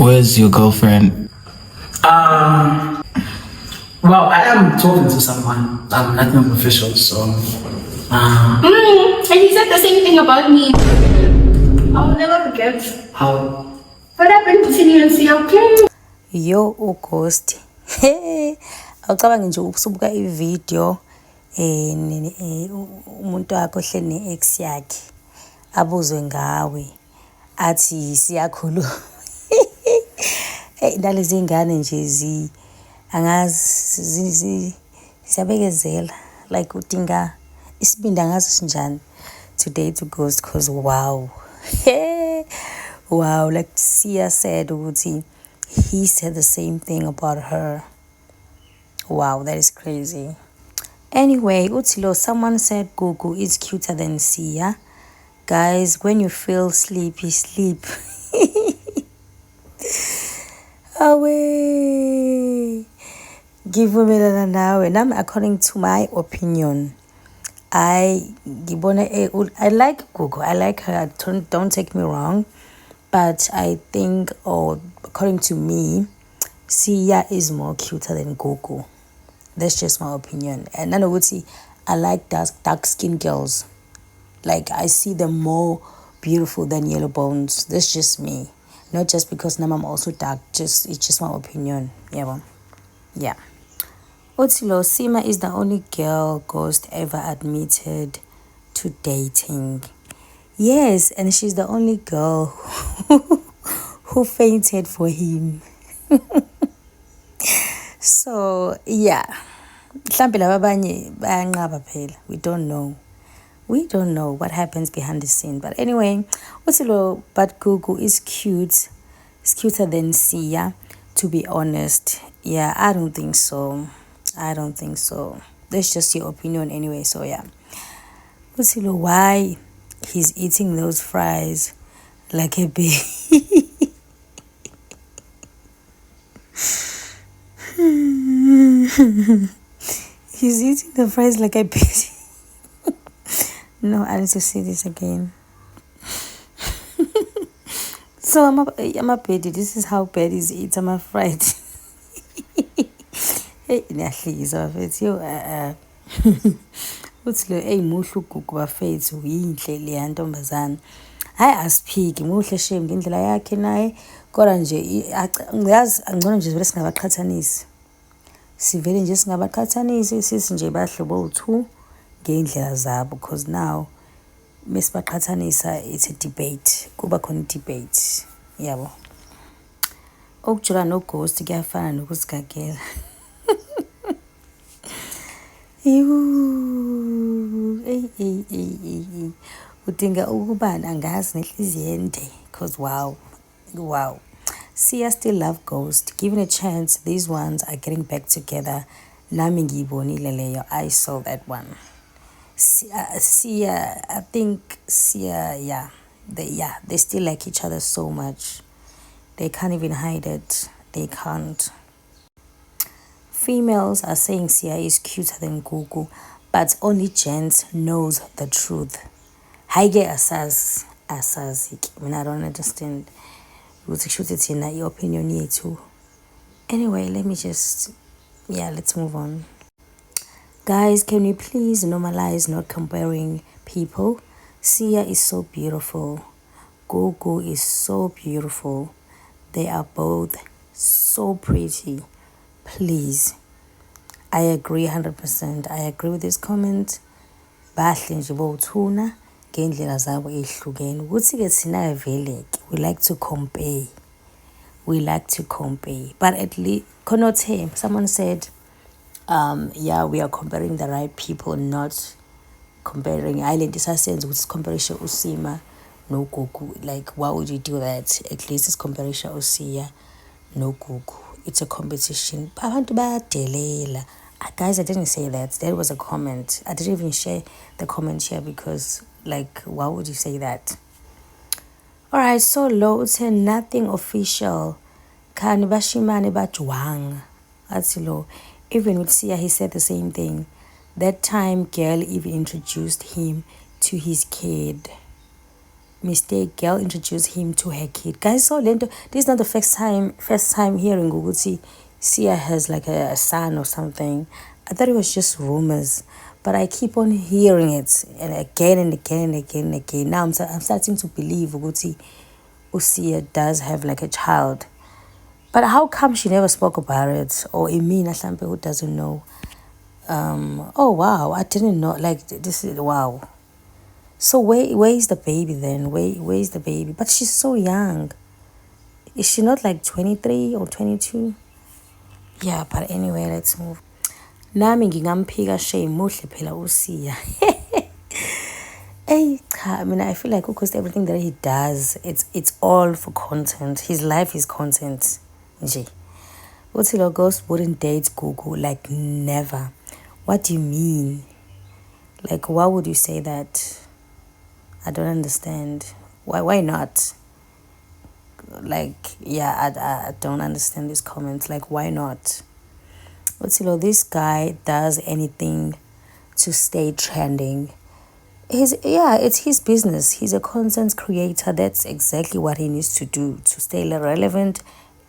Where's your girlfriend? Well, I am talking to someone. I'm not official, so. And he said the same thing about me. I'll never forget. How? What happened to Tini and Sia? Okay. Yo uGhost. Awucabangi nje ubusubuka ivideo umuntu wakho ohleli ne-ex yakhe abuzwe ngawe athi siyakhuluma. Nalezi ingane nje angazi siyabekezela like udinga isibindi angazi sinjani today to Ghost cause wow. Wow, like Sia said ukuthi he said the same thing about her. Wow, that is crazy. Anyway, Utilo, someone said Gugu is cuter than Sia. Guys, when you feel sleepy, sleep. Away. Give me now. And according to my opinion, I like Gugu. I like her. Don't take me wrong. But I think, according to me, Sia is more cuter than Gugu. That's just my opinion. And I like dark skinned girls. Like I see them more beautiful than yellow bones. That's just me. Not just because now I'm also dark. It's just my opinion. Yeah. Otilo, Sima is the only girl Ghost ever admitted to dating. Yes, and she's the only girl who fainted for him. So, yeah. We don't know. We don't know what happens behind the scene. But anyway, but Gugu is cute. It's cuter than Sia, to be honest. Yeah, I don't think so. That's just your opinion anyway, so yeah. Why he's eating those fries like a baby? He's eating the fries like a baby. No, I need to see this again. So I'm a baby. This is how bad he eats. I'm afraid. Hey, uthi lo muhle uGugu bafethu yinhle le ntombazana hayi asiphiki muhle shame ngendlela yakhe naye kodwa nje ngiyazi angcono nje vele singabaqhathanisi sivele nje singabaqhathanisi sisi nje bahlobo u2 ngendlela zabo because now mesibaqhathanisa it's a debate kuba khona debate yabo ukujula no Ghost kuyafana nokusigagela. Udinga ukubani angazi nenhliziyo ende cause wow. Sia still love Ghost. Given a chance, these ones are getting back together. Nami ngiyibonile leyo. I saw that one. Sia, I think Sia, they still like each other so much. They can't even hide it. They can't. Females are saying Sia is cuter than Gugu, but only gents knows the truth. Haige asaz. I mean, I don't understand. Shoot it in your opinion here too. Anyway, let's move on. Guys, can we please normalize not comparing people? Sia is so beautiful. Gugu is so beautiful. They are both so pretty. Please. I agree 100%. I agree with this comment. Bahle nje bowuthuna ngendlela zabo ehlukene. Ukuthi ke thina vele we like to compare. But at least Konote, someone said we are comparing the right people, not comparing island sense with comparison Usima no Gugu. Like why would you do that? At least it's comparison Usia no Gugu. It's a competition. Abantu bayadelela. Guys, I didn't say that. There was a comment. I didn't even share the comment here because, like, why would you say that? Alright, so low say nothing official. Kani bashimane bajwang. That's low. Even with Sia, he said the same thing. That time, girl even introduced him to his kid. mistake girl introduced him to her kid. Guys, so lento, this is not the first time hearing ukuthi Sia has like a son or something. I thought it was just rumors, but I keep on hearing it and again and again and again and again. Now I'm starting to believe ukuthi Sia does have like a child. But how come she never spoke about it? Or Imina Hlampe, who doesn't know? Oh wow, I didn't know. Like, this is wow. So where is the baby then? Where is the baby? But she's so young. Is she not like 23 or 22? Yeah, but anyway, let's move. Nami ngingamphika shame muhle phela uSiya. Hey, I mean, I feel like because everything that he does, it's all for content. His life is content. Nje. Uthilo Ghost wouldn't date Gugu, like never. What do you mean? Like, why would you say that? I don't understand. Why not? Like, yeah, I don't understand these comments. Like, why not? Uthilo, this guy does anything to stay trending. It's his business. He's a content creator. That's exactly what he needs to do to stay relevant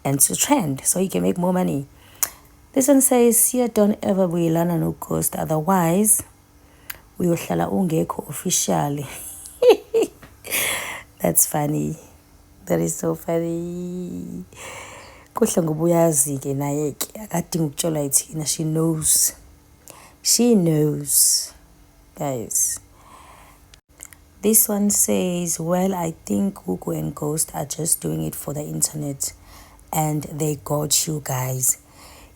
and to trend so he can make more money. This one says, Sia, don't ever buyelana no Ghost, otherwise uyohlala ungekho officially. That's funny. That is so funny. Kuhle ngoba uyazi ke naye ke akadingi ukutshelwa yithina. She knows. She knows. Guys. This one says, well, I think Gugu and Ghost are just doing it for the internet and they got you guys.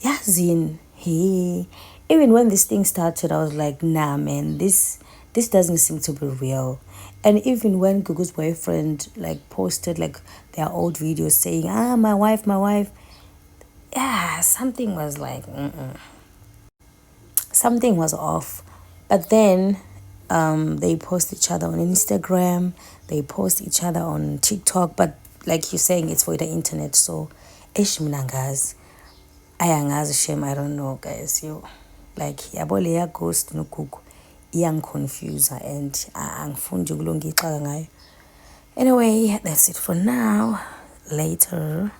Yeah, Zin, he even when this thing started, I was like, nah man, this doesn't seem to be real. And even when Gugu's boyfriend like posted like their old videos saying, my wife, yeah, something was like something was off. But then they post each other on Instagram, they post each other on TikTok, but like you're saying, it's for the internet. So Ishminangas, Ayangas shame, I don't know, guys. You like yabole ya Ghost no Gugu iyang confuser and angifundi ukulunga ixaka ngayo. Anyway, that's it for now. Later.